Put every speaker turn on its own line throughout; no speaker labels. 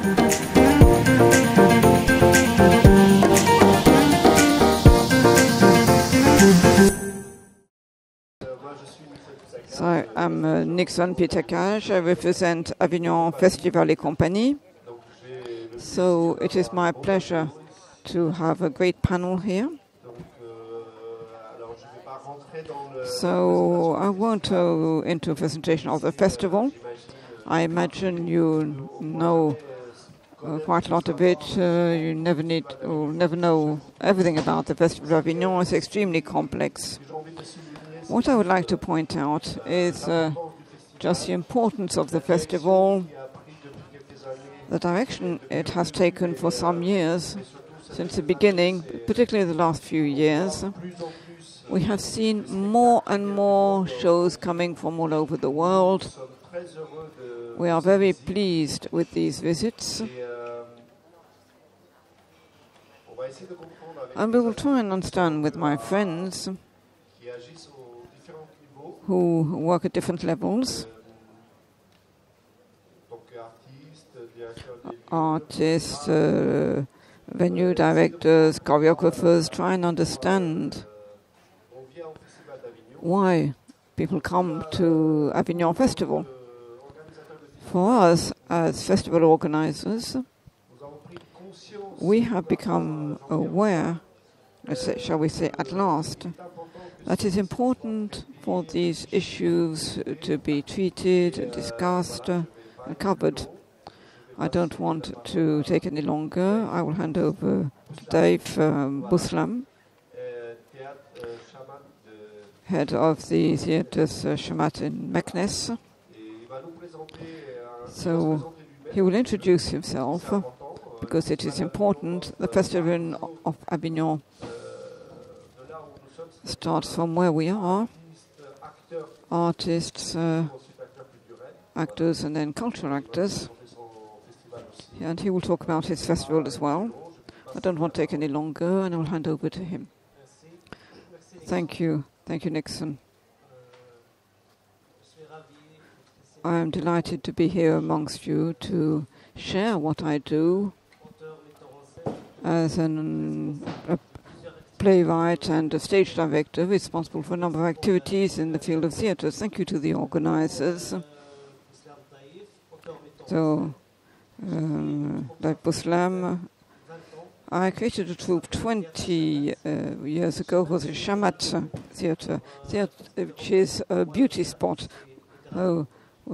So I'm Nikson Pitaqaj. I represent Avignon Festival et Compagnies. So it is my pleasure to have a great panel here. So I won't go into a presentation of the festival. I imagine you know quite a lot of it. You never know everything about the Festival of Avignon. It's extremely complex. What I would like to point out is just the importance of the festival, the direction it has taken for some years, since the beginning, particularly the last few years. We have seen more and more shows coming from all over the world. We are very pleased with these visits. And we will try and understand with my friends who work at different levels, artists, venue directors, choreographers, try and understand why people come to Avignon Festival. For us, as festival organizers, we have become aware, shall we say at last, that it's important for these issues to be treated, discussed, and covered. I don't want to take any longer. I will hand over to Daif Bousselham, head of the Theatre's Chamates in Meknes. So he will introduce himself because it is important. The Festival of Avignon starts from where we are, artists, actors, and then cultural actors. And he will talk about his festival as well. I don't want to take any longer, and I will hand over to him. Thank you. Thank you, Nikson. I am delighted to be here amongst you to share what I do as a playwright and a stage director responsible for a number of activities in the field of theatre. Thank you to the organizers. So, like Bousselham, I created a troupe 20 years ago. It was a Chamates theatre, which is a beauty spot. Well,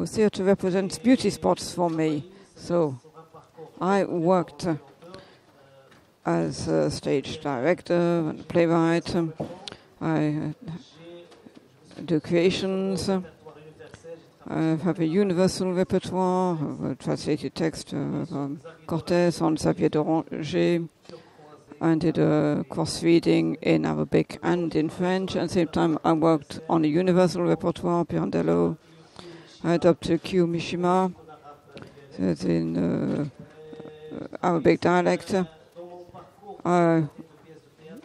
theatre represents beauty spots for me. So I worked as a stage director and a playwright. I do creations. I have a universal repertoire, a translated text from Cortés on Xavier d'Oranger. I did a cross-reading in Arabic and in French. At the same time, I worked on a universal repertoire, Pirandello. I adopted Kuo-Mishima in Arabic dialect. I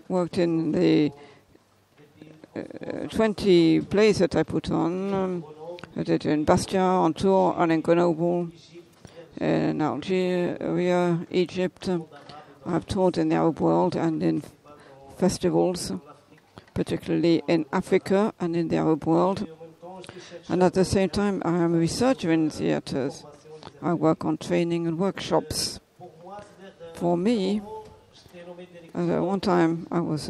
worked in the 20 plays that I put on. I did in Bastia, on tour, on in Grenoble, in Algeria, Egypt. I have toured in the Arab world and in festivals, particularly in Africa and in the Arab world. And at the same time, I am a researcher in theatres. I work on training and workshops. For me, at one time I was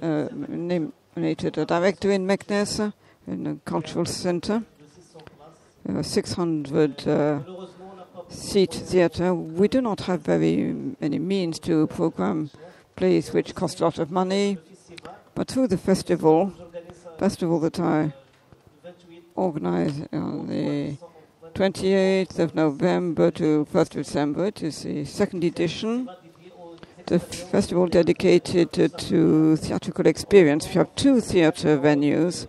nominated a director in Meknes, in a cultural center, 600-seat theatre. We do not have very many means to program plays which cost a lot of money, but through the festival that I organize on the 28th of November to 1st of December, it is the second edition. The festival dedicated to theatrical experience. We have 2 theatre venues,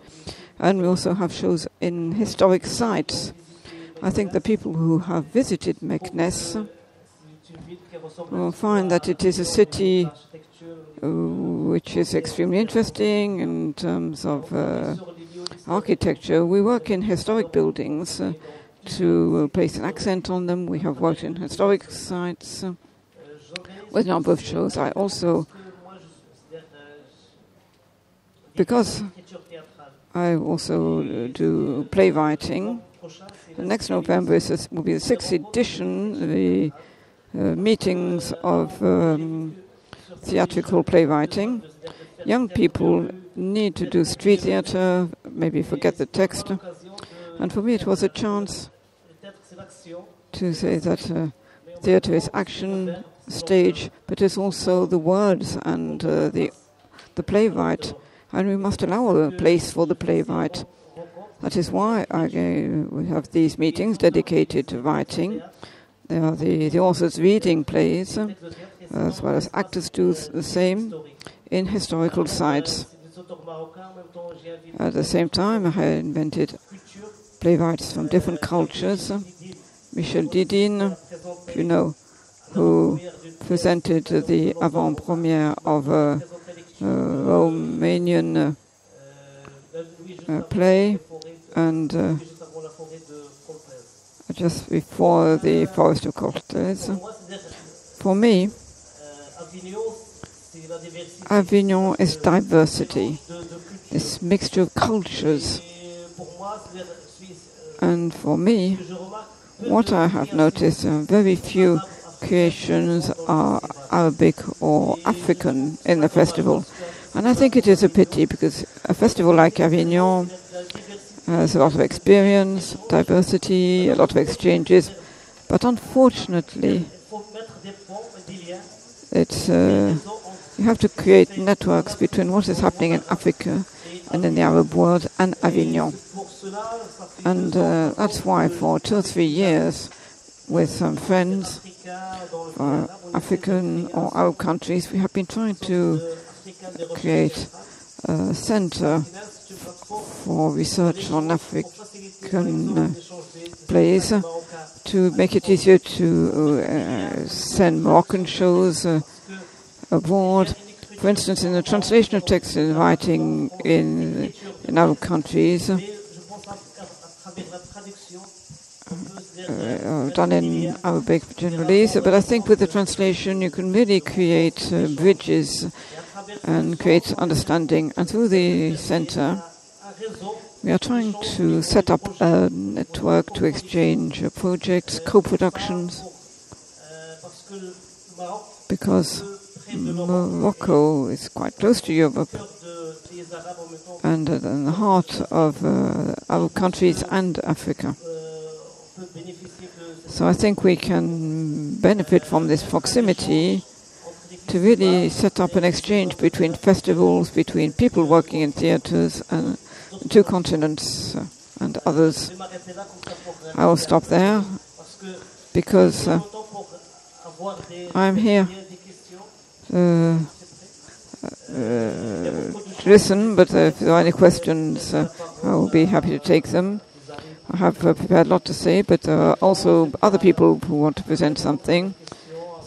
and we also have shows in historic sites. I think the people who have visited Meknes will find that it is a city which is extremely interesting in terms of architecture. We work in historic buildings to place an accent on them. We have worked in historic sites with a number of shows. I also, because I also do playwriting, next November will be the 6th edition, the meetings of theatrical playwriting. Young people need to do street theatre, maybe forget the text. And for me it was a chance to say that theatre is action, stage, but it's also the words and the playwright. And we must allow a place for the playwright. That is why we have these meetings dedicated to writing. They are the authors reading plays, as well as actors do the same in historical sites. At the same time, I invented playwrights from different cultures. Michel Didine, you know, who presented the avant-premiere of a Romanian play, and just before the Forest of Cortez. For me, Avignon is diversity, this mixture of cultures. And for me, what I have noticed, very few creations are Arabic or African in the festival. And I think it is a pity, because a festival like Avignon has a lot of experience, diversity, a lot of exchanges, but unfortunately it's you have to create networks between what is happening in Africa and in the Arab world and Avignon. And that's why for 2 or 3 years, with some friends, African or Arab countries, we have been trying to create a center for research on African plays to make it easier to send Moroccan shows abroad. For instance, in the translation of text and writing in Arab countries, done in Arabic generally, but I think with the translation you can really create bridges and create understanding. And through the center, we are trying to set up a network to exchange projects, co-productions, because Morocco is quite close to Europe and in the heart of Arab countries and Africa. So I think we can benefit from this proximity to really set up an exchange between festivals, between people working in theatres and the 2 continents and others. I will stop there because I'm here to listen, but if there are any questions, I will be happy to take them. I have prepared a lot to say, but there are also other people who want to present something.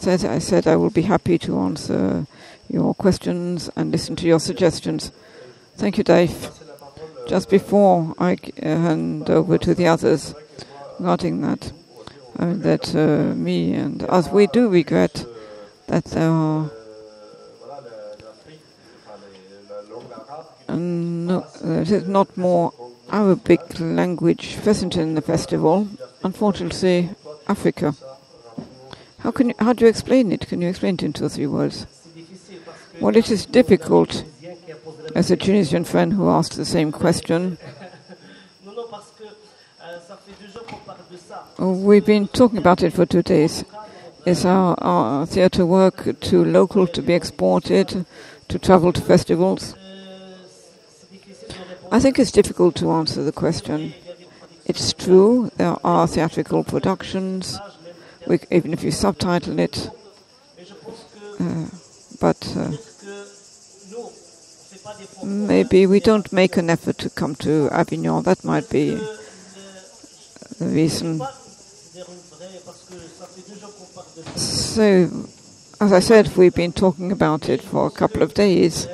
As I said, I will be happy to answer your questions and listen to your suggestions. Thank you, Daif. Just before I hand over to the others regarding that, me and us, we do regret that there are not more Arabic language present in the festival. Unfortunately, Africa. How do you explain it? Can you explain it in 2 or 3 words? Well, it is difficult, as a Tunisian friend who asked the same question. We've been talking about it for 2 days. Is our theatre work too local to be exported, to travel to festivals? I think it's difficult to answer the question. It's true, there are theatrical productions, even if you subtitle it, but maybe we don't make an effort to come to Avignon. That might be the reason. So, as I said, we've been talking about it for a couple of days,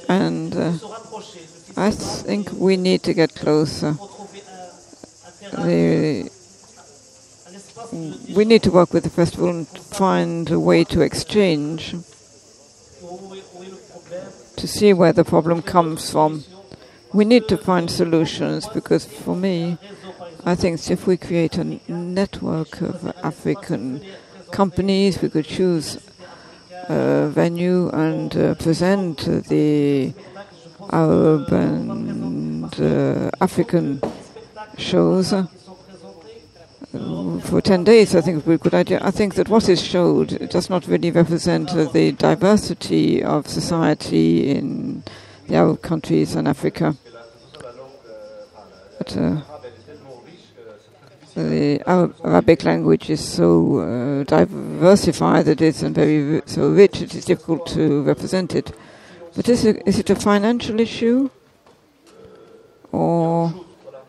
and I think we need to get closer. we need to work with the festival and find a way to exchange, to see where the problem comes from. We need to find solutions because, for me, I think if we create a network of African companies, we could choose a venue and present the Arab and African shows for 10 days. I think it would be a good idea. I think that what is showed does not really represent the diversity of society in the Arab countries and Africa. But the Arabic language is so diversified that it's so rich it is difficult to represent it. But is it a financial issue, or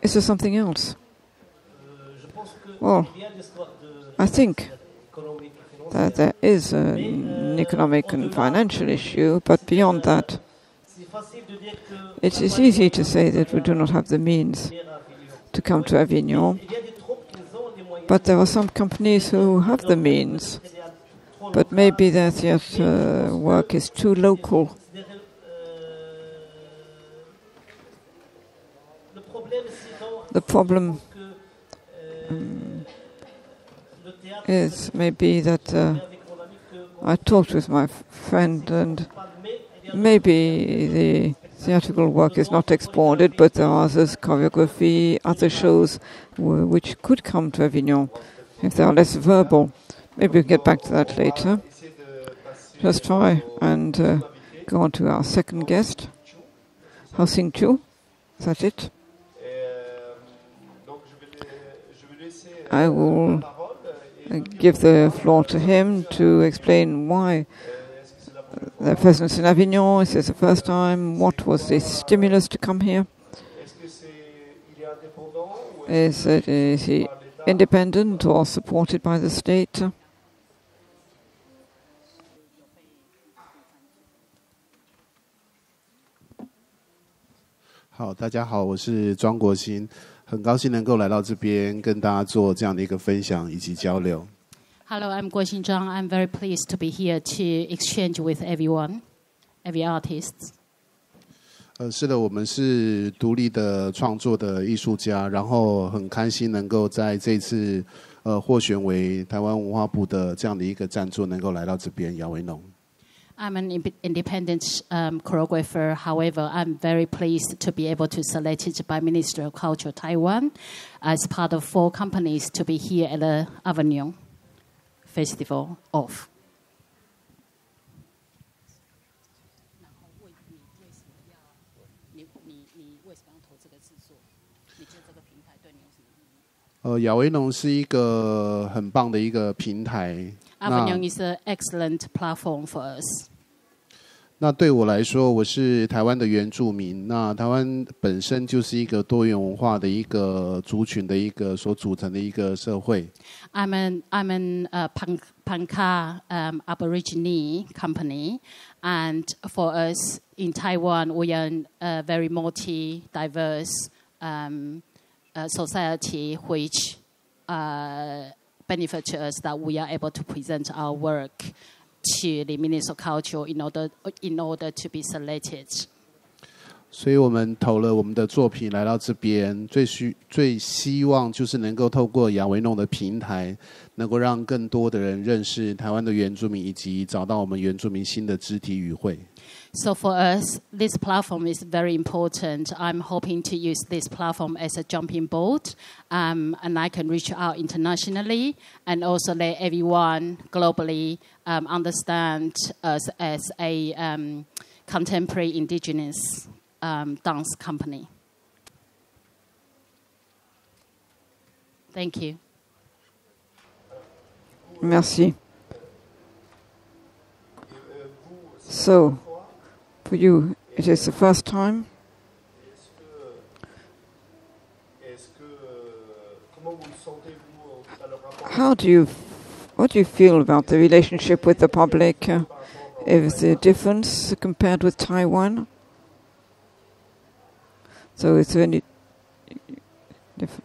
is there something else? Well, I think that there is an economic and financial issue, but beyond that, it is easy to say that we do not have the means to come to Avignon. But there are some companies who have the means, but maybe their theatre work is too local. The problem is maybe that I talked with my friend, and maybe the theatrical work is not explored, but there are others, choreography, other shows which could come to Avignon if they are less verbal. Maybe we can get back to that later. Let's try and go on to our second guest, Kuo-Shin. Is that it? I will give the floor to him to explain why their presence in Avignon. Is this the first time? What was the stimulus to come here? Is he independent or supported by the state?
好，大家好，我是庄国兴，很高兴能够来到这边跟大家做这样的一个分享以及交流。
Hello, I'm Kuo-Shin Zhang. I'm very pleased to be here to exchange with everyone, every artist.
是的，我们是独立的创作的艺术家，然后很开心能够在这次获选为台湾文化部的这样的一个赞助，能够来到这边亚维农。
I'm an independent choreographer. However, I'm very pleased to be able to selected by Ministry of Culture Taiwan as part of 4 companies to be here at the Avignon Festival of.
亚维农是一个很棒的一个平台。
Avignon is an excellent platform for us.
那对我来说，我是台湾的原住民。那台湾本身就是一个多元文化的一个族群的一个所组成的一个社会。
I'm an Pangcah Aborigine company, and for us in Taiwan, we are a very multi-diverse society, which benefit to us that we are able to present our work to the Ministry of Culture in order to be selected.
所以我们投了我们的作品来到这边，最希望就是能够透过亚维农的平台，能够让更多的人认识台湾的原住民，以及找到我们原住民新的肢体语汇。
So for us, this platform is very important. I'm hoping to use this platform as a jumping board, and I can reach out internationally and also let everyone globally understand us as a contemporary indigenous dance company. Thank you.
Merci. So, for you, it is the first time? What do you feel about the relationship with the public? Is there a difference compared with Taiwan? So it's really different.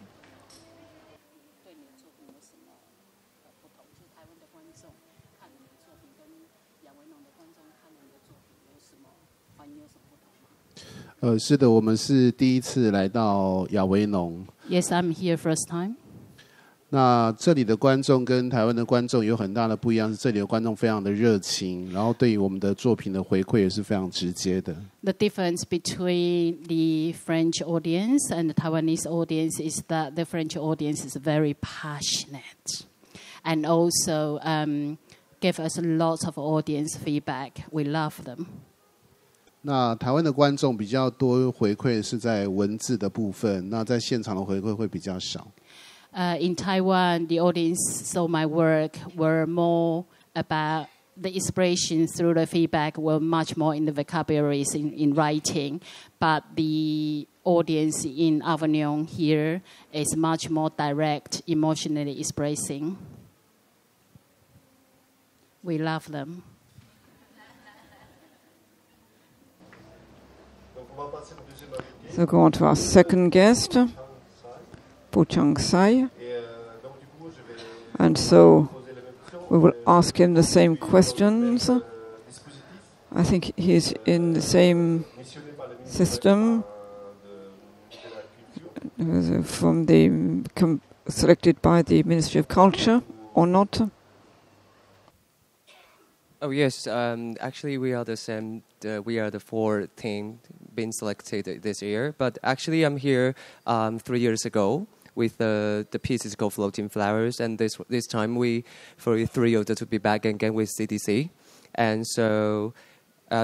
是的，我们是第一次来到亚维农。
Yes, I'm here first time.
那这里的观众跟台湾的观众有很大的不一样，是这里的观众非常的热情，然后对于我们的作品的回馈也是非常直接的。
The difference between the French audience and the Taiwanese audience is that the French audience is very passionate and also give us lots of audience feedback. We love them.
那台湾的观众比较多回馈是在文字的部分，那在现场的回馈会比较少。
In Taiwan, the audience saw my work were more about the expression through the feedback were much more in the vocabularies in writing, but the audience in Avignon here is much more direct, emotionally expressing. We love them.
So go on to our second guest, Po-Cheng Tsai. And so we will ask him the same questions. I think he's in the same system from selected by the Ministry of Culture or not.
Oh yes, actually we are the same. We are the 4 team being selected this year. But actually I'm here 3 years ago with the pieces called Floating Flowers, and this time we for 3 years to be back again with CDC, and so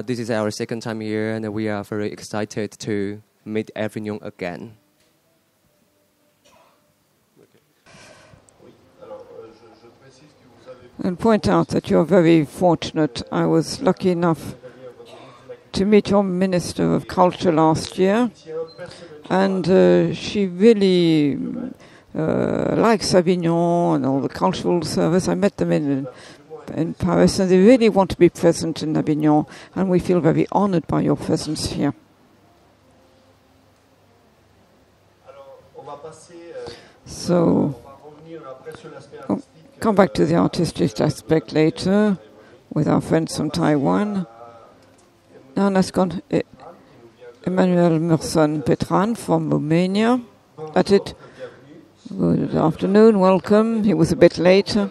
this is our second time here, and we are very excited to meet Avignon again.
And point out that you're very fortunate. I was lucky enough to meet your Minister of Culture last year, and she really likes Avignon and all the cultural service. I met them in Paris, and they really want to be present in Avignon, and we feel very honored by your presence here. So, come back to the artistic aspect later with our friends from Taiwan. Now let's go on. Emmanuel Muresan Petran from Romania. That's it. Good afternoon, welcome. He was a bit later.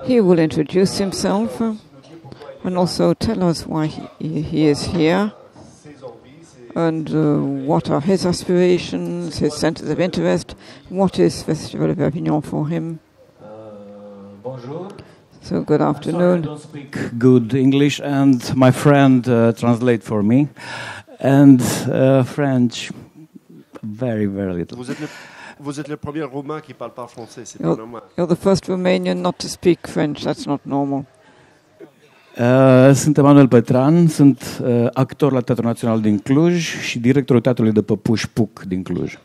He will introduce himself and also tell us why he is here and what are his aspirations, his centers of interest, what is Festival of Avignon for him.
Bonjour.
So good afternoon.
I don't speak good English, and my friend translate for me. And French, very, very little.
Vous êtes le premier Roumain qui parle pas français, c'est pas normal.
You're the first Romanian not to speak French. That's not normal.
Sunt Emmanuel Petran, sunt actor la Teatrul Național din Cluj și directorul Teatrului de Păpuș Puc din Cluj.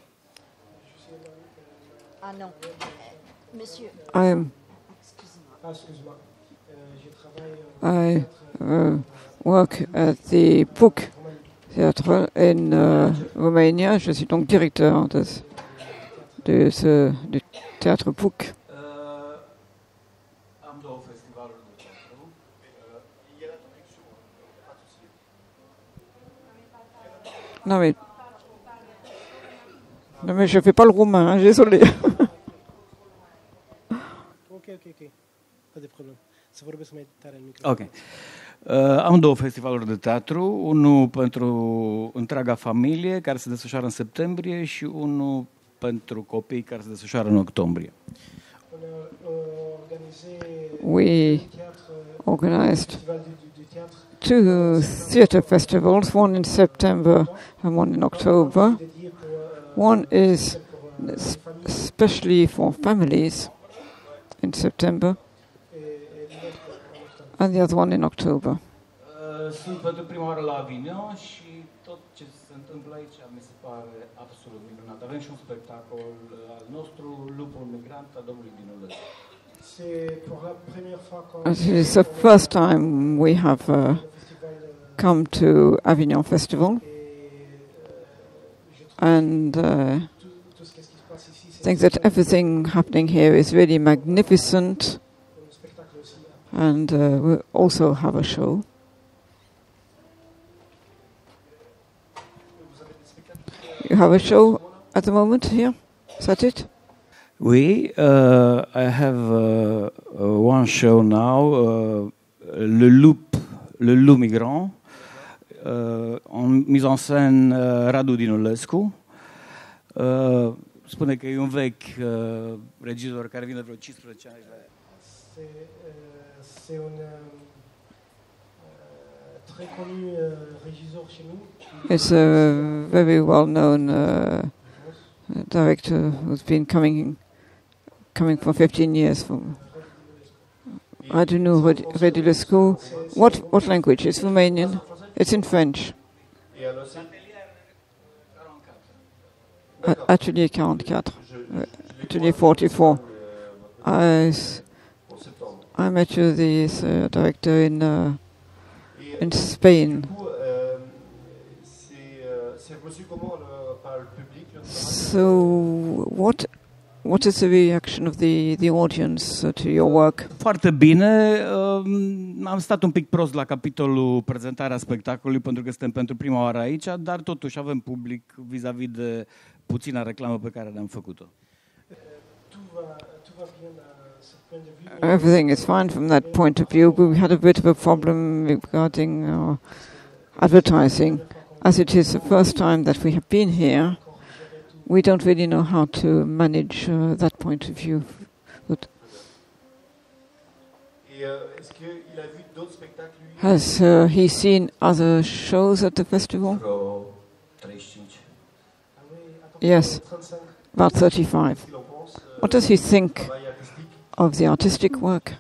I work at the Puc Théâtre in Romania. Je suis donc directeur du Théâtre Puc.
Am 2 festivaluri de teatru.
Non mais je fais pas le roumain, hein, désolé.
Ok. Pas de problème. Să vorbesc mai tare în
microfon. Ok. Am 2 festivaluri de teatru, unul pentru întreaga familie, care se desfășoară în septembrie, și unul pentru copii, care se desfășoară în octombrie.
We organized 2 theatre festivals, one in September and one in October. One is especially for families in September, and the other one in October.
Sunt pentru prima oară la Avignon și tot ce se întâmplă aici mi se pare absolut minunat. Avem și un spectacol al nostru, Lupul Migrant, a Domnului din Olăț.
It is the first time we have come to Avignon Festival, and I think that everything happening here is really magnificent, and we also have a show. You have a show at the moment here? Is that it?
Oui, I have one show now, Le Loup Migrant, en mise en scène Radu Dinulescu. Spune că e un vechi regizor care vine vreo 15 ani.
C'est un très connu régisseur chez nous.
It's a very well-known director who's been coming for 15 years. I don't know Redilescu. What language? It's Romanian. It's in French. Atelier 44. Atelier 44. I met you, the director in Spain. So, what is the reaction of the audience to your work?
Foarte bine. Am stat un pic prost la capitolul prezentarea spectacolului pentru că suntem pentru prima oară aici, dar totuși avem public vis-a-vis de puțina reclamă pe care le-am făcut-o.
Everything is fine from that point of view, but we had a bit of a problem regarding our advertising. As it is the first time that we have been here, we don't really know how to manage that point of view. But has he seen other shows at the festival? Yes, about 35. What does he think of the artistic work?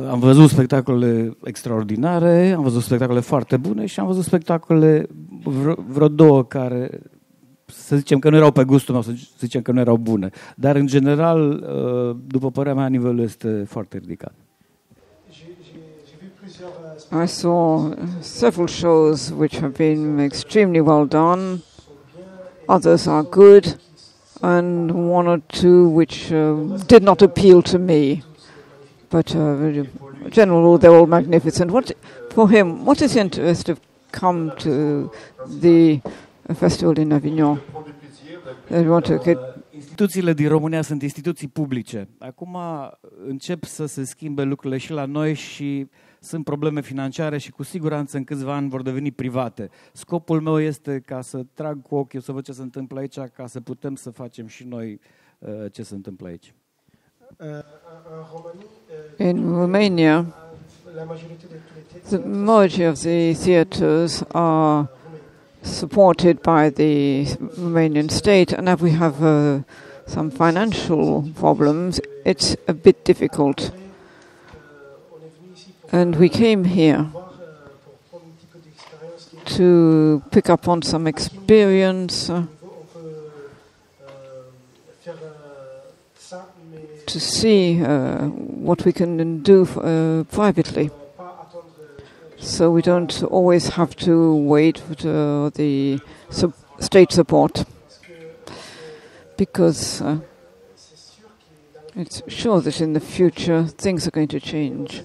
Am văzut spectacole extraordinare, am văzut spectacole foarte bune și am văzut spectacole vreo două care, să zicem că nu erau pe gustul meu, să zicem că nu erau bune. Dar, în general, după părerea mea, nivelul este foarte ridicat.
I saw several shows which have been extremely well done. Others are good, and one or two which did not appeal to me. But in general, they're all magnificent. What is the interest of come to the festival in Avignon? They want to get.
Instituțiile din România sunt instituții publice. Acum încep să se schimbe lucrurile și la noi și sunt probleme financiare și cu siguranță în câțiva ani vor deveni private. Scopul meu este ca să trag cu ochiul să văd ce se întâmplă aici, ca să putem să facem și noi ce se întâmplă aici.
In Romania, the majority of the theatres are supported by the Romanian state, and if we have some financial problems, it's a bit difficult. And we came here to pick up on some experience, to see what we can do privately. So we don't always have to wait for the state support, because it's sure that in the future things are going to change.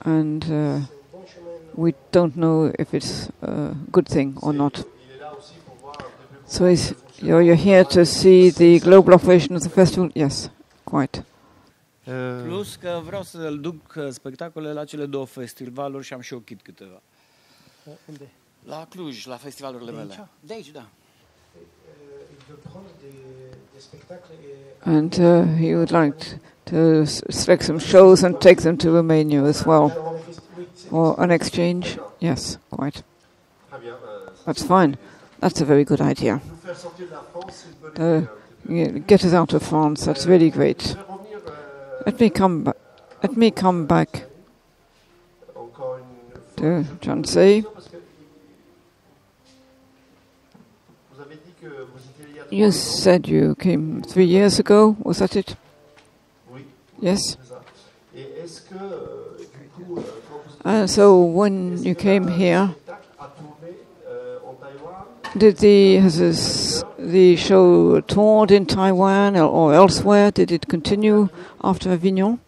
And we don't know if it's a good thing or not. So you're here to see the global operation of the festival? Yes, quite.
Plus că vreau să-l duc spectacolele la cele două festivaluri și am și ochit câteva.
Unde?
La Cluj, la festivalurile mele. De aici, da.
And he would like to select some shows and take them to Romania as well. Or an exchange? Yes, quite. That's fine. That's a very good idea. Get us out of France. That's really great. Let me come back to Tsai. You said you came 3 years ago. Was that it? Yes. So when you came here, has the show toured in Taiwan or elsewhere? Did it continue after Avignon?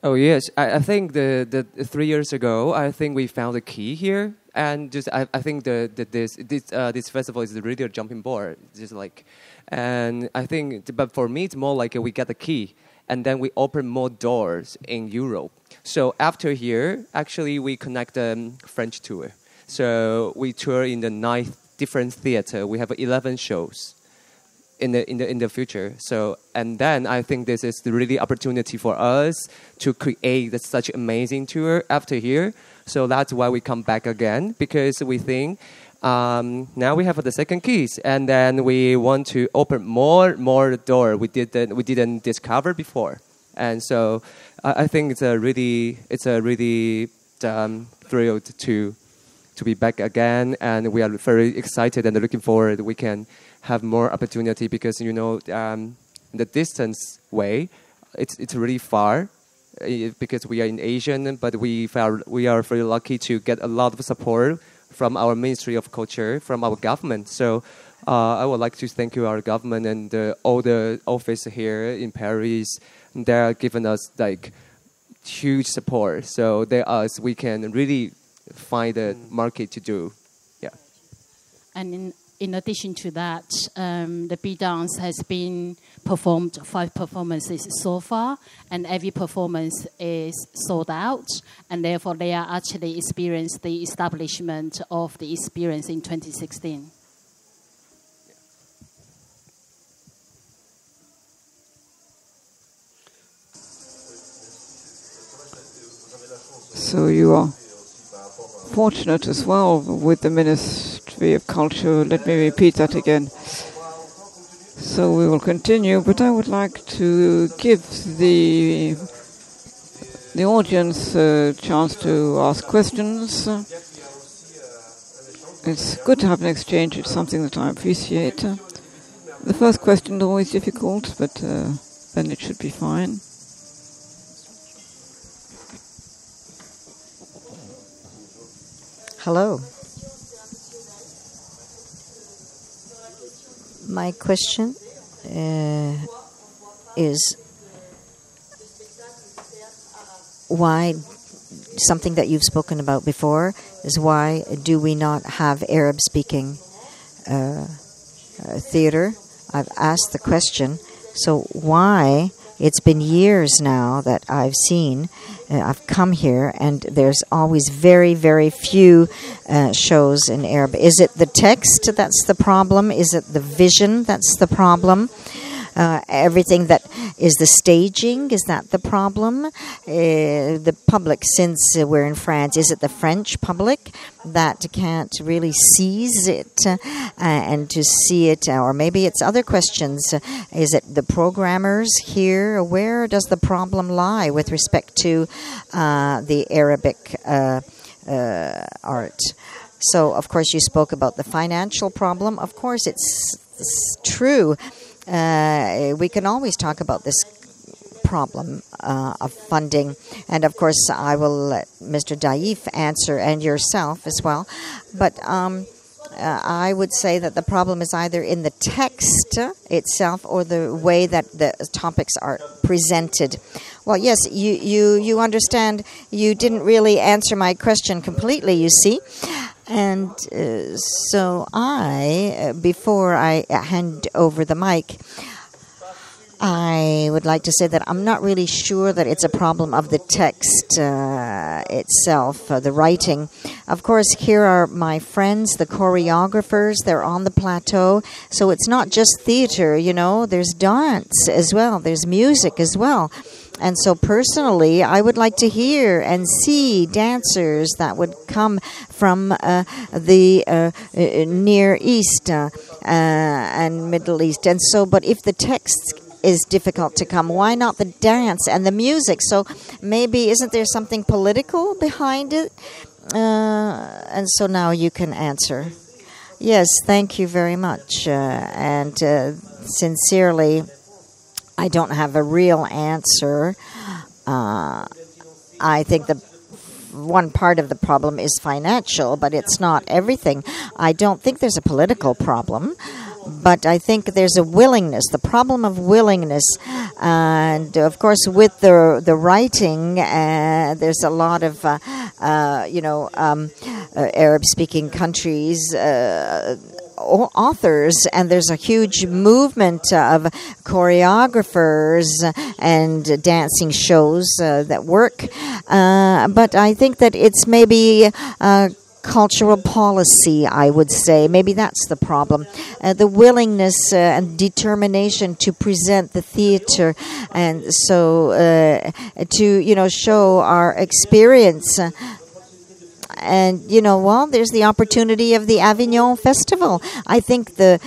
Oh yes, I think the 3 years ago, I think we found the key here. And just I think this festival is really a jumping board. Just like, and I think, but for me, it's more like we get the key, and then we open more doors in Europe. So after here, actually, we connect the French tour. So we tour in the 9 different theater. We have 11 shows in the future. So, and then I think this is the really opportunity for us to create such amazing tour after here. So that's why we come back again, because we think now we have the second keys, and then we want to open more door we didn't discover before. And so I think it's a really thrilled to be back again, and we are very excited and looking forward. We can have more opportunity because the distance way, it's really far because we are in Asian, but we are very lucky to get a lot of support from our Ministry of Culture, from our government. So I would like to thank you, our government, and all the office here in Paris. They are giving us like huge support. So we can really find a market to do. Yeah.
And in addition to that, the B.DANCE has been performed 5 performances so far, and every performance is sold out, and therefore they are actually experienced the establishment of the experience in 2016.
So you are fortunate as well with the Ministry of Culture. Let me repeat that again. So we will continue, but I would like to give the audience a chance to ask questions. It's good to have an exchange. It's something that I appreciate. The first question is always difficult, but then it should be fine.
Hello. My question is why, something that you've spoken about before, is why do we not have Arab-speaking theater? I've asked the question, so why? It's been years now that I've come here, and there's always very, very few shows in Arabic. Is it the text that's the problem? Is it the vision that's the problem? Everything that is the staging, is that the problem? The public, since we're in France, is it the French public that can't really seize it and to see it? Or maybe it's other questions. Is it the programmers here? Where does the problem lie with respect to the Arabic art? So, of course, you spoke about the financial problem. Of course, it's true. We can always talk about this problem of funding. And, of course, I will let Mr. Daif answer, and yourself as well. But I would say that the problem is either in the text itself or the way that the topics are presented. Well, yes, you understand. You didn't really answer my question completely, you see. And so before I hand over the mic, I would like to say that I'm not really sure that it's a problem of the text itself, the writing. Of course, here are my friends, the choreographers. They're on the plateau. So it's not just theater, There's dance as well. There's music as well. And so personally, I would like to hear and see dancers that would come from the Near East and Middle East. And so, but if the text is difficult to come, why not the dance and the music? So maybe isn't there something political behind it? And so now you can answer. Yes, thank you very much. And sincerely, I don't have a real answer. I think the one part of the problem is financial, but it's not everything. I don't think there's a political problem. but I think there's a willingness, the problem of willingness. And of course, with the writing, there's a lot of, Arab-speaking countries, authors, and there's a huge movement of choreographers and dancing shows that work. But I think that it's maybe cultural policy, I would say. Maybe that's the problem. The willingness and determination to present the theater, and so to show our experience. And there's the opportunity of the Avignon Festival. I think the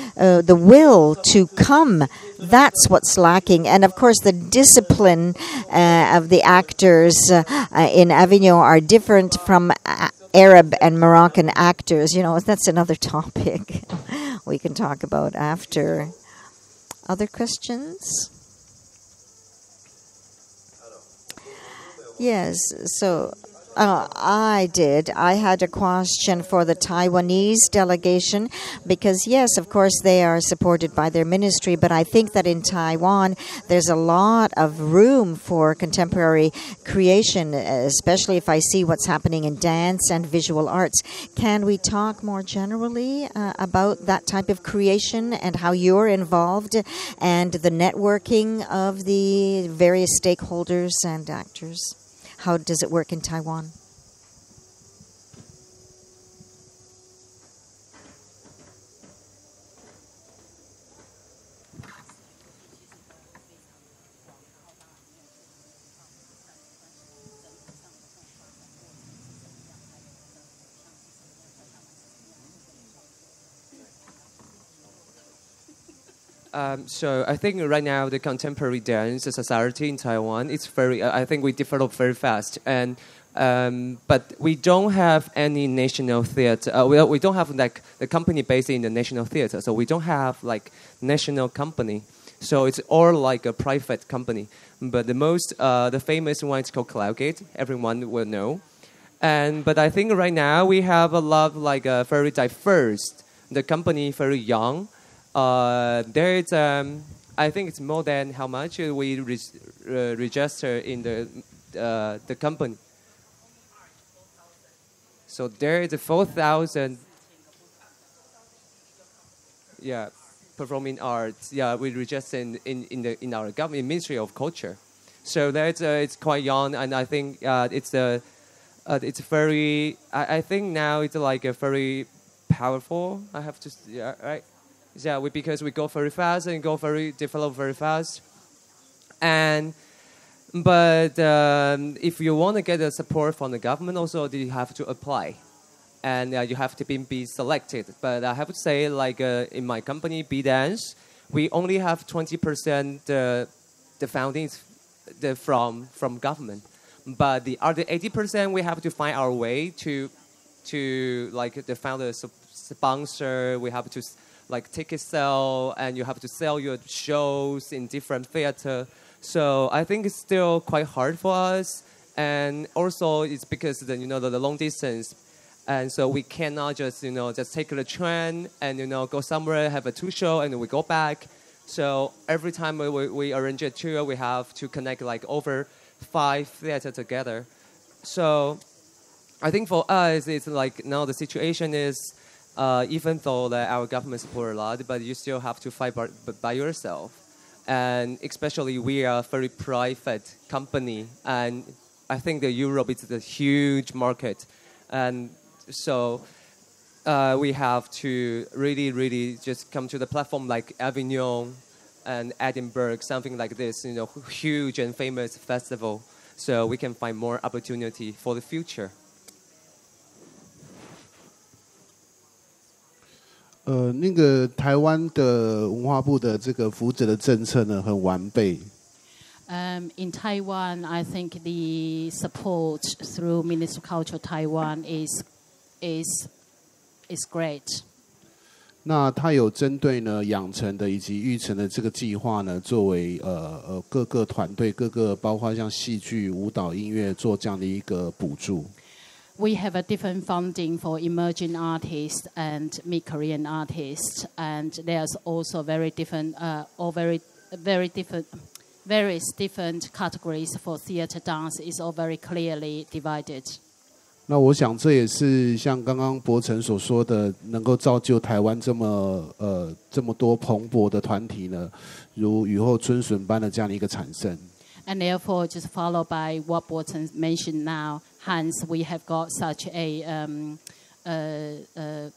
will to come, that's what's lacking. And of course, the discipline of the actors in Avignon are different from Arab and Moroccan actors. That's another topic we can talk about after. Other questions? Yes, so I had a question for the Taiwanese delegation because, yes, of course, they are supported by their ministry, but I think that in Taiwan, there's a lot of room for contemporary creation, especially if I see what's happening in dance and visual arts. Can we talk more generally about that type of creation and how you're involved and the networking of the various stakeholders and actors? How does it work in Taiwan?
So I think right now the contemporary dance society in Taiwan, it's very. I think we develop very fast, and but we don't have any national theater. We don't have like the company based in the national theater, so we don't have like national company. So it's all like a private company. But the famous one is called Cloudgate. Everyone will know. But I think right now we have a lot like very diverse. The company very young. There is, I think it's more than how much we register in the company. So there is 4,000. Yeah, performing arts. Yeah, we register in our government Ministry of Culture. So that's it's quite young, and I think it's very. I think now it's like a very powerful. I have to right. Yeah, because we go very fast and develop very fast. But if you want to get the support from the government, also you have to apply, and you have to be selected. But I have to say, like in my company, B.DANCE, we only have 20% the funding from government, but the other 80% we have to find our way to like the founder sponsor. We have to like ticket sell, and you have to sell your shows in different theater. So I think it's still quite hard for us, and also it's because the long distance, and so we cannot just take the train and go somewhere, have a 2 show, and then we go back. So every time we arrange a tour, we have to connect like over 5 theater together. So I think for us, it's like now the situation is. Even though our government support a lot, but you still have to fight by yourself. And especially we are a very private company, and I think that Europe is a huge market. And so we have to really just come to the platform like Avignon and Edinburgh, something like this, huge and famous festival, so we can find more opportunity for the future.
那个台湾的文化部的这个扶植的政策呢，很完备。
In Taiwan, I think the support through Ministry of Culture Taiwan is great.
那它有针对呢养成的以及育成的这个计划呢，作为各个团队、包括像戏剧、舞蹈、音乐做这样的一个补助。
we have a different funding for emerging artists and mid-Korean artists, and there's also very different, various different categories for theater dance. Is all very clearly divided.
那我想这也是像刚刚博成所说的，能够造就台湾这么多蓬勃的团体呢，如雨后春笋般的这样的一个产生。
And therefore, just followed by what Bo-Cheng mentioned now, hence we have got such a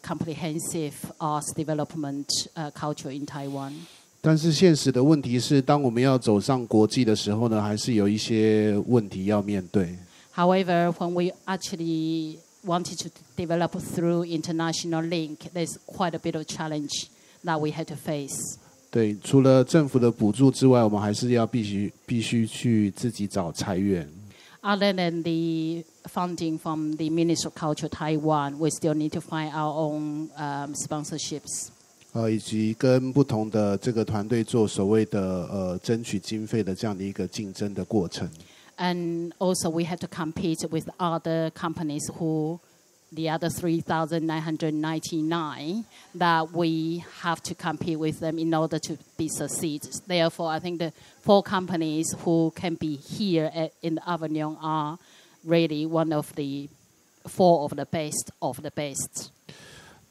comprehensive arts development culture in Taiwan.
但是现实的问题是，当我们要走上国际的时候呢，还是有一些问题要面对。
However, when we actually wanted to develop through international link, there's quite a bit of challenge that we had to face.
对，除了政府的补助之外，我们还是要必须去自己找财源。
Other than the funding from the Ministry of Culture Taiwan, we still need to find our own sponsorships.
以及跟不同的这个团队做所谓的争取经费的这样的一个竞争的过程。
And also we had to compete with other companies who, the other 3,999, that we have to compete with them in order to be succeed. Therefore, I think the 4 companies who can be here in Avignon are really one of the 4 of the best of the best.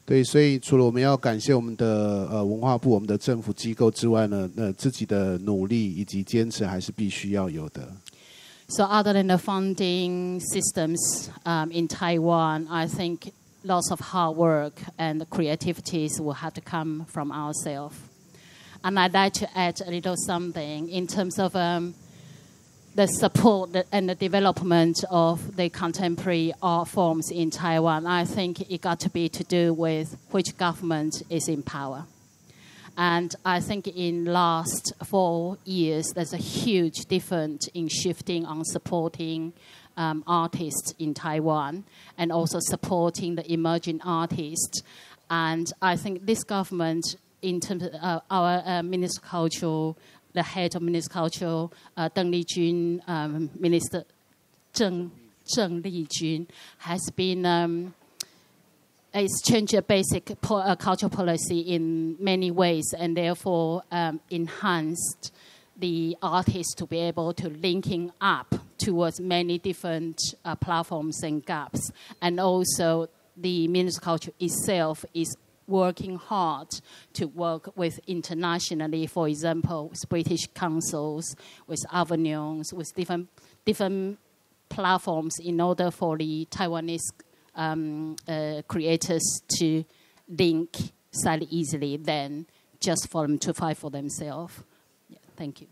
对，所以除了我们要感谢我们的文化部、我们的政府机构之外呢，自己的努力以及坚持还是必须要有的。
So other than the funding systems in Taiwan, I think lots of hard work and creativities will have to come from ourselves. And I'd like to add a little something in terms of the support and the development of the contemporary art forms in Taiwan. I think it got to be to do with which government is in power. And I think in last 4 years, there's a huge difference in shifting on supporting artists in Taiwan and also supporting the emerging artists. And I think this government, in terms of our Minister of Culture, the head of Minister of Culture, Deng Lijun, Minister Zheng Lijun, has been it's changed a basic cultural policy in many ways, and therefore enhanced the artists to be able to linking up towards many different platforms and gaps. And also the Ministry of Culture itself is working hard to work with internationally, for example, with British councils, with Avignons, with different platforms in order for the Taiwanese creators to link slightly easily than just for them to fight for themselves. Yeah, thank you.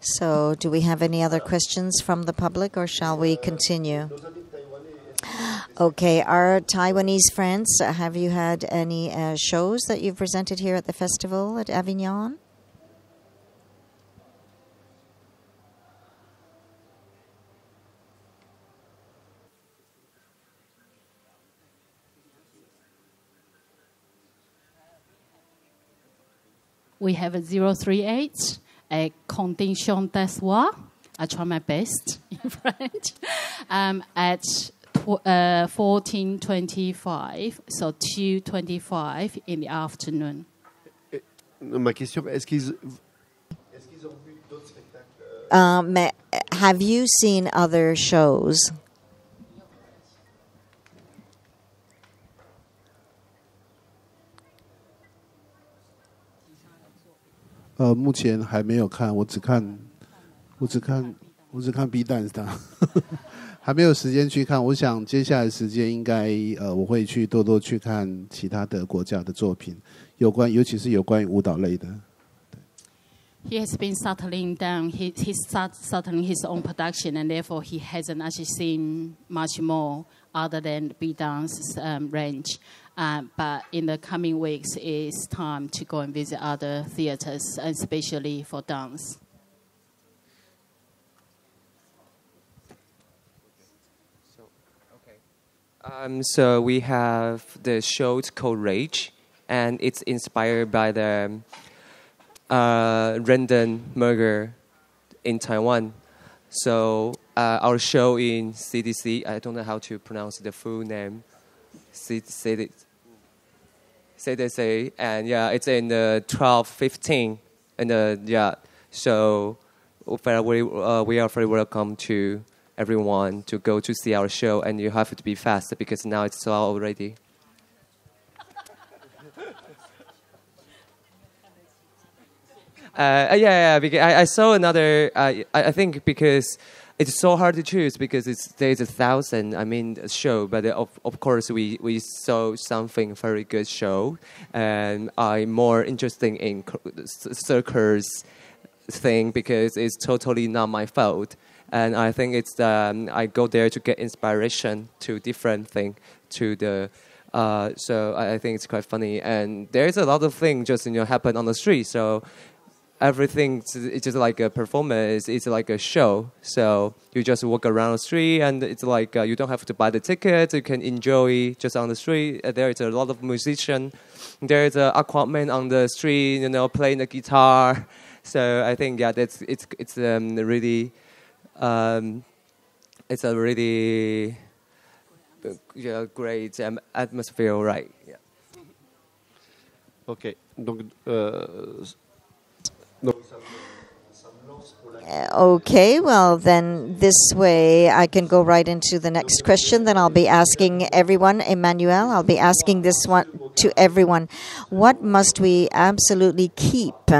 So, do we have any other questions from the public, or shall we continue? Okay, our Taiwanese friends, have you had any shows that you've presented here at the festival at Avignon?
We have a 038, a condition des soirs. I try my best in French. At 14:25, so 2:25 in the afternoon.
Ma question, est-ce qu'ils ont vu d'autres spectacles?
Have you seen other shows?
目前还没有看，我只看 B.DANCE 的，还没有时间去看。我想接下来时间应该我会去多多去看其他的国家的作品，尤其是有关于舞蹈类的。
He has been settling down. He's settling his own production, and therefore he hasn't actually seen much more other than B.DANCE's range. But in the coming weeks, it's time to go and visit other theaters, especially for dance.
So we have the show called Rage, and it's inspired by the random murder in Taiwan. So our show in CDC, I don't know how to pronounce the full name, CDC, and yeah, it's in the 12:15, and yeah, so we are very welcome to everyone to go to see our show, and you have to be fast because now it's sold out already. Yeah, because I saw another. I think because it's so hard to choose because there's 1,000. I mean, show, but of course we saw something very good show, and I'm more interested in circus thing because it's totally not my fault, and I think it's I go there to get inspiration to different thing to the. So I think it's quite funny, and there's a lot of things just happen on the street. So. Everything it's just like a performance. It's like a show. So you just walk around the street, and it's like you don't have to buy the tickets. You can enjoy just on the street. There is a lot of musicians. There is an Aquaman on the street, playing the guitar. So I think it's really it's a really great atmosphere, right? Yeah.
Ok. Donc.
Okay, well, then this way I can go right into the next question. Then I'll be asking everyone, Emmanuel, I'll be asking this one to everyone. What must we absolutely keep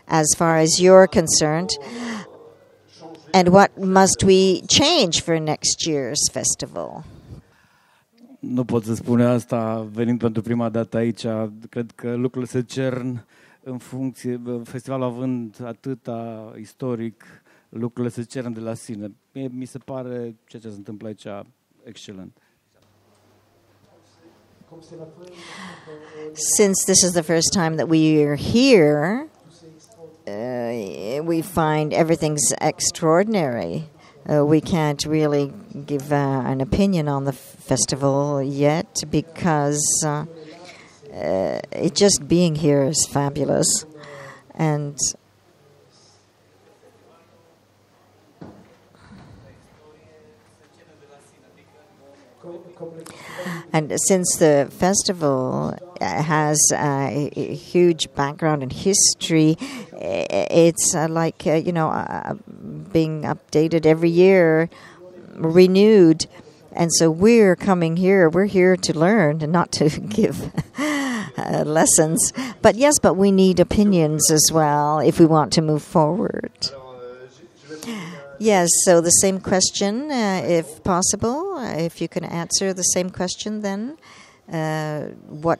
as far as you're concerned? And what must we change for next year's festival?
Nu pot să spun asta venind pentru prima dată aici. Cred că lucrurile se cern în funcție, festivalul având atâta istoric, lucrurile se cern de la sine. Mi se pare ceea ce se întâmplă aici excelent.
Since this is the first time that we are here, we find everything's extraordinary. We can't really give an opinion on the festival yet because it just being here is fabulous. And since the festival has a huge background and history, it's like, being updated every year, renewed. And so we're coming here, we're here to learn and not to give lessons. But yes, but we need opinions as well if we want to move forward. Yes, so the same question, if possible, if you can answer the same question then. What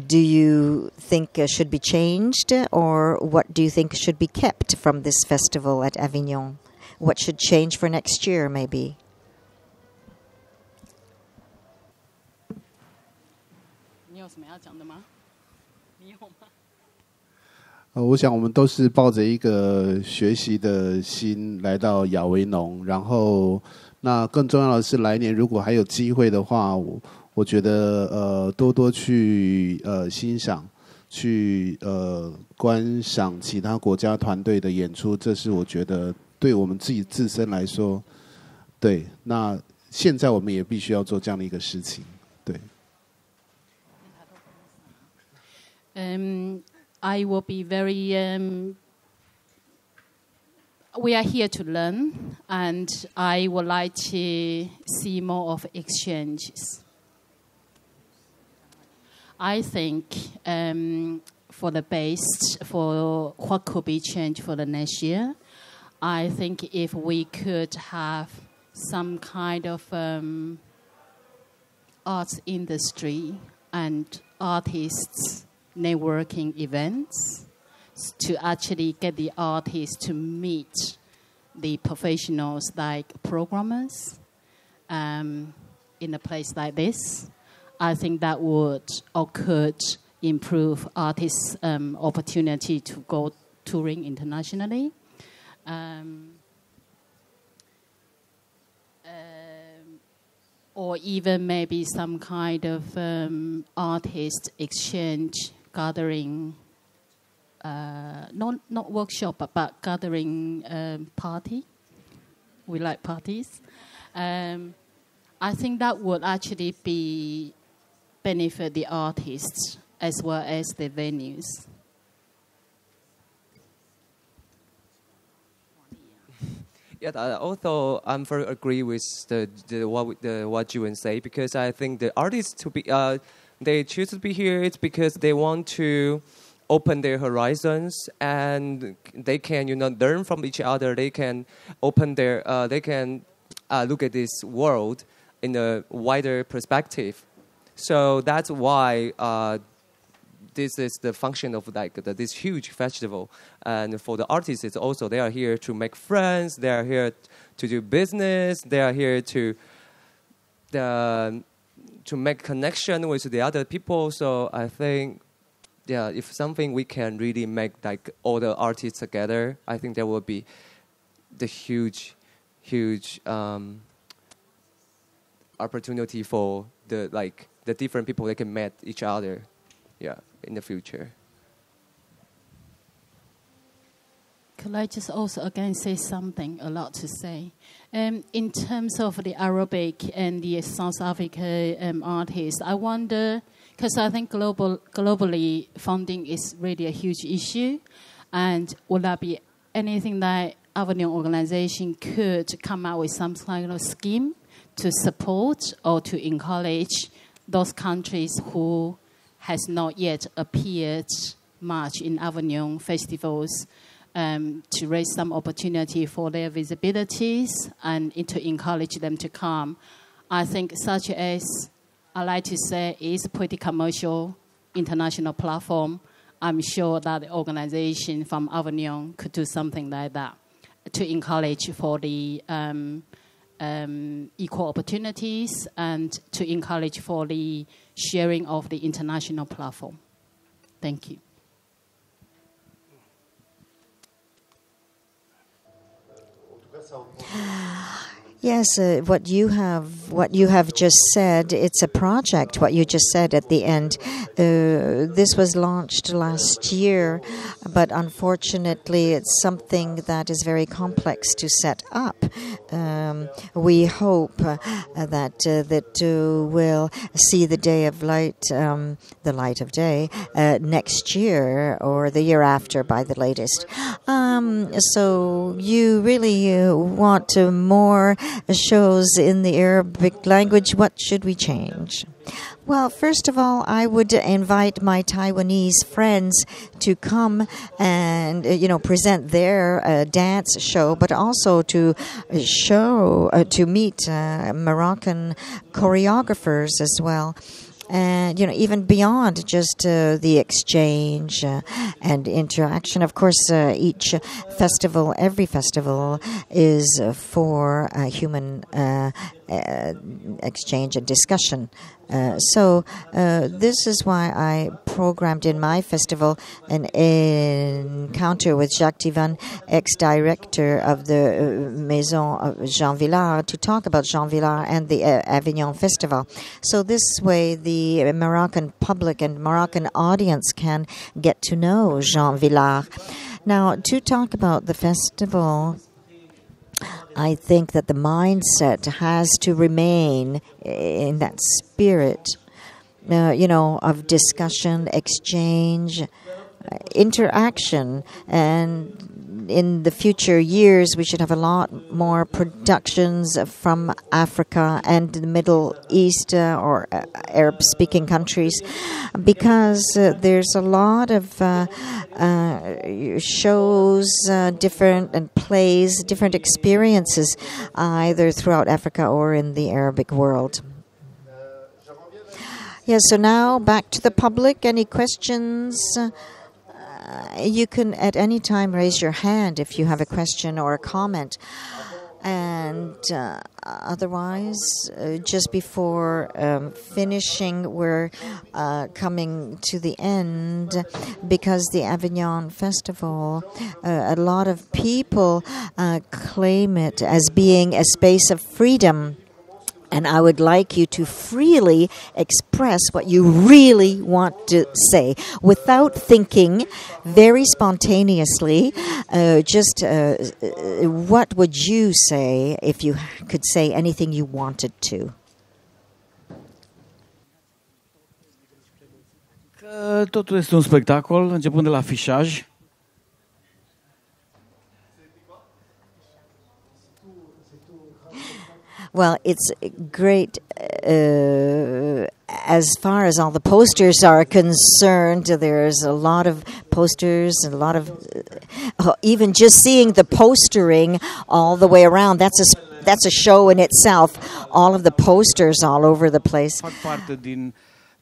do you think should be changed, or what do you think should be kept from this festival at Avignon? What should change for next year, maybe?
You have something to say?
我想我们都是抱着一个学习的心来到亚维农，然后那更重要的是，来年如果还有机会的话，我觉得多多去欣赏，去观赏其他国家团队的演出，这是我觉得对我们自身来说，对。那现在我们也必须要做这样的一个事情，对。
I will be very. We are here to learn, and I would like to see more of exchanges. I think for the base, for what could be changed for the next year, I think if we could have some kind of arts industry and artists networking events to actually get the artists to meet the professionals like programmers in a place like this. I think that would or could improve artists' opportunity to go touring internationally. or even maybe some kind of artist exchange gathering, not workshop, but gathering party. We like parties. I think that would actually be benefit the artists as well as the venues.
Yeah, also I'm very agree with what you say, because I think the artists to be they choose to be here. It's because they want to open their horizons, and they can learn from each other. They can open their they can look at this world in a wider perspective. So that's why this is the function of this huge festival. And for the artists, it's also they are here to make friends. They are here to do business. They are here to make connection with the other people. So I think, yeah, if something we can really make all the artists together, I think there will be the huge opportunity for the different people that can meet each other, in the future.
Could I just also again say something? A lot to say. In terms of the Arabic and the South African artists, I wonder, because I think globally funding is really a huge issue, and would that be anything that Avignon organization could come out with some kind of scheme to support or to encourage those countries who has not yet appeared much in Avignon festivals, to raise some opportunity for their visibilities and to encourage them to come. I think such as, I like to say, is pretty commercial international platform. I'm sure that the organization from Avignon could do something like that to encourage for the equal opportunities and to encourage for the sharing of the international platform. Thank you.
Yes, what you have just said, it's a project, what you just said at the end. This was launched last year, but unfortunately it's something that is very complex to set up. We hope that will see the day of light, the light of day, next year or the year after by the latest. So you really want more shows in the Arabic language. What should we change? Well, first of all, I would invite my Taiwanese friends to come and, present their dance show, but also to meet Moroccan choreographers as well. And, even beyond just the exchange and interaction. Of course, every festival is for human exchange and discussion. So this is why I programmed in my festival an encounter with Jacques Tivan, ex-director of the Maison of Jean Villard, to talk about Jean Villard and the Avignon Festival. So this way the Moroccan public and Moroccan audience can get to know Jean Villard. Now, to talk about the festival, I think that the mindset has to remain in that spirit, of discussion, exchange, interaction. And in the future years, we should have a lot more productions from Africa and the Middle East or Arab-speaking countries, because there's a lot of shows, different and plays, different experiences, either throughout Africa or in the Arabic world. Yeah, so now back to the public. Any questions? You can at any time raise your hand if you have a question or a comment. And otherwise, just before finishing, we're coming to the end, because the Avignon Festival, a lot of people claim it as being a space of freedom. And I would like you to freely express what you really want to say without thinking, very spontaneously. What would you say if you could say anything you wanted to?
Că totul este un spectacol, începând de la afișaj.
Well, it's great as far as all the posters are concerned. There's a lot of posters and a lot of even just seeing the postering all the way around. That's a show in itself. All of the posters all over the place.
Fac parte din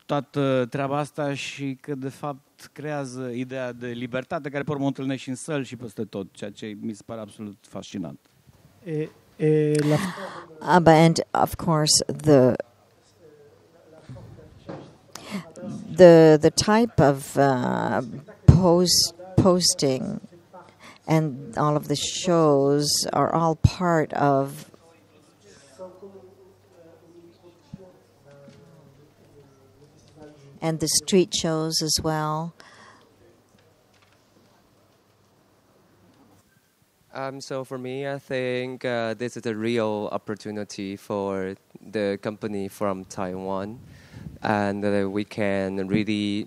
toată treaba asta și că de fapt creează ideea de libertate care pe urmă o întâlnești și în săli și peste tot, ceea ce mi se pare absolut fascinant.
And of course the type of posting and all of the shows are all part of and the street shows as well.
So for me, I think this is a real opportunity for the company from Taiwan, and we can really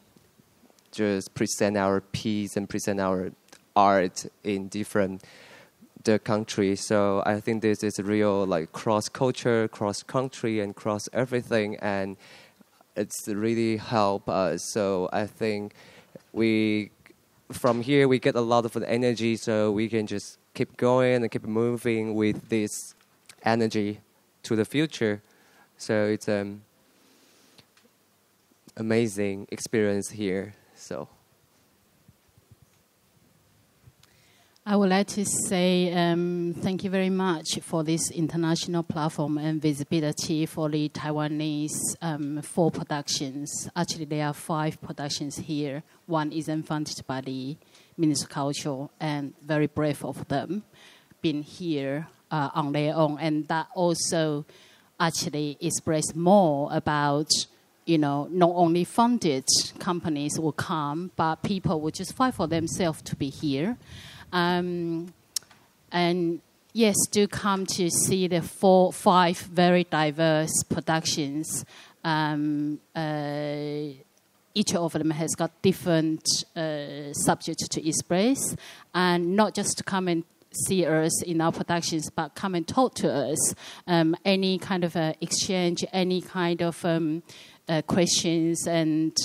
just present our piece and present our art in the country. So I think this is a real like cross-culture, cross-country, and cross-everything, and it's really help us. So I think from here we get a lot of energy, so we can just keep going and keep moving with this energy to the future. So it's an amazing experience here. So
I would like to say thank you very much for this international platform and visibility for the Taiwanese 4 productions. Actually, there are 5 productions here. One is funded by the Ministry of Culture, and very brave of them being here on their own. And that also actually express more about, not only funded companies will come, but people will just fight for themselves to be here. And yes, do come to see the 5 very diverse productions. Each of them has got different subjects to express, and not just to come and see us in our productions, but come and talk to us. Any kind of exchange, any kind of questions and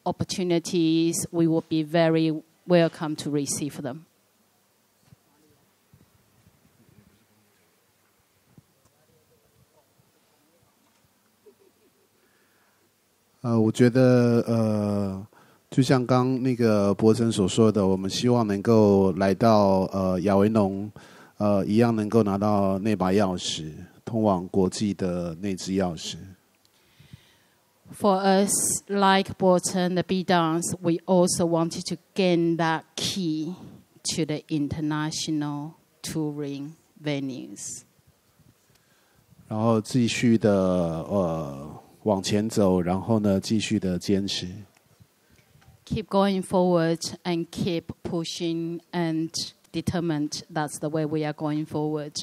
opportunities, we will be very welcome to receive them.
我觉得就像刚那个博成所说的，我们希望能够来到亚维农一样能够拿到那把钥匙，通往国际的那只钥匙。
For us, like Po-Cheng, the B.DANCE, we also wanted to gain that key to the international touring venues.
然后继续的往前走，然后呢，继续的坚持。
Keep going forward and keep pushing and determined. That's the way we are going forward.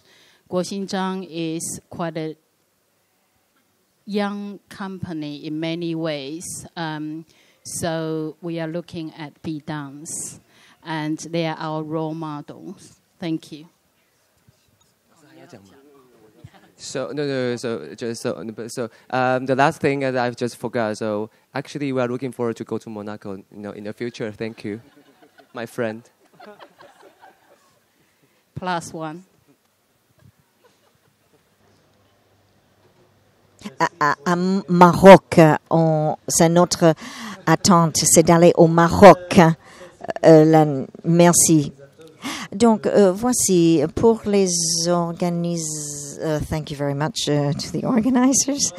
Kuo-Shin is quite a young company in many ways. So we are looking at B.DANCE, and they are our role models. Thank you.
So the last thing that I've just forgot. So actually, we are looking forward to go to Morocco, in the future. Thank you, my friend.
+1.
À Maroc, c'est notre attente, c'est d'aller au Maroc. Merci. Donc, voici pour les organisateurs. Thank you very much to the organizers.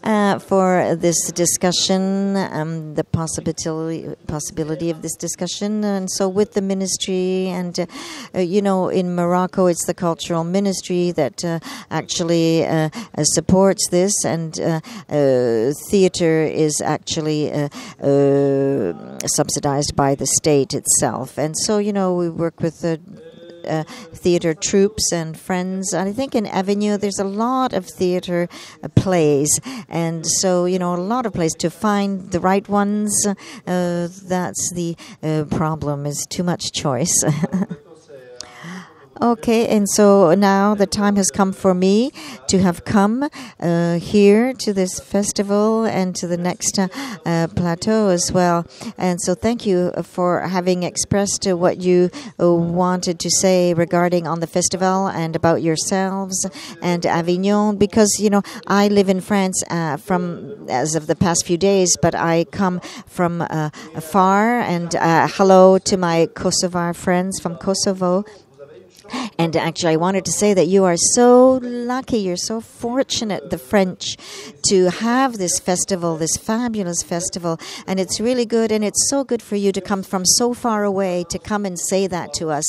for this discussion, the possibility of this discussion. And so with the ministry and, in Morocco, it's the cultural ministry that actually supports this, and theater is actually subsidized by the state itself. And so, we work with the theater troops and friends. And I think in Avignon there's a lot of theater plays, and so a lot of plays. To find the right ones, that's the problem, is too much choice. Okay, and so now the time has come for me to have come here to this festival and to the next plateau as well. And so thank you for having expressed what you wanted to say regarding on the festival and about yourselves and Avignon, because, I live in France as of the past few days, but I come from afar, and hello to my Kosovar friends from Kosovo. And actually, I wanted to say that you are so lucky, you're so fortunate, the French, to have this festival, this fabulous festival. And it's really good, and it's so good for you to come from so far away to come and say that to us.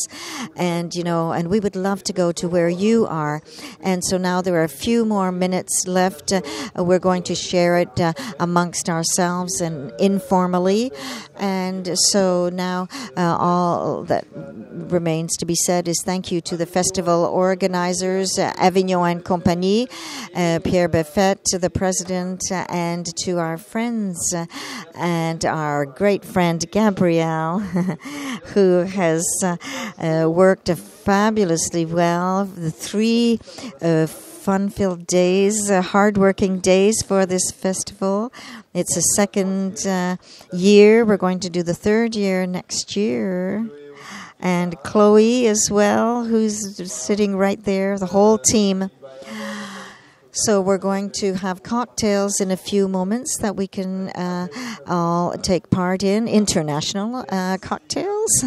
And, and we would love to go to where you are. And so now there are a few more minutes left. We're going to share it amongst ourselves and informally. And so now all that remains to be said is thank you to the festival organizers, Avignon and Compagnies, Pierre Buffet, the president, and to our friends and our great friend Gabrielle, who has worked fabulously well. The 3 fun-filled days, hard-working days for this festival. It's a second year. We're going to do the 3rd year next year. And Chloe as well, who's sitting right there, the whole team. So we're going to have cocktails in a few moments that we can all take part in, international cocktails.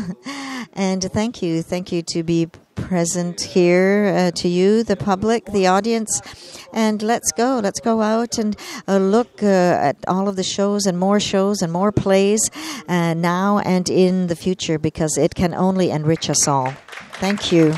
And thank you to be present here, to you, the public, the audience. And let's go out and look at all of the shows and more plays now and in the future, because it can only enrich us all. Thank you.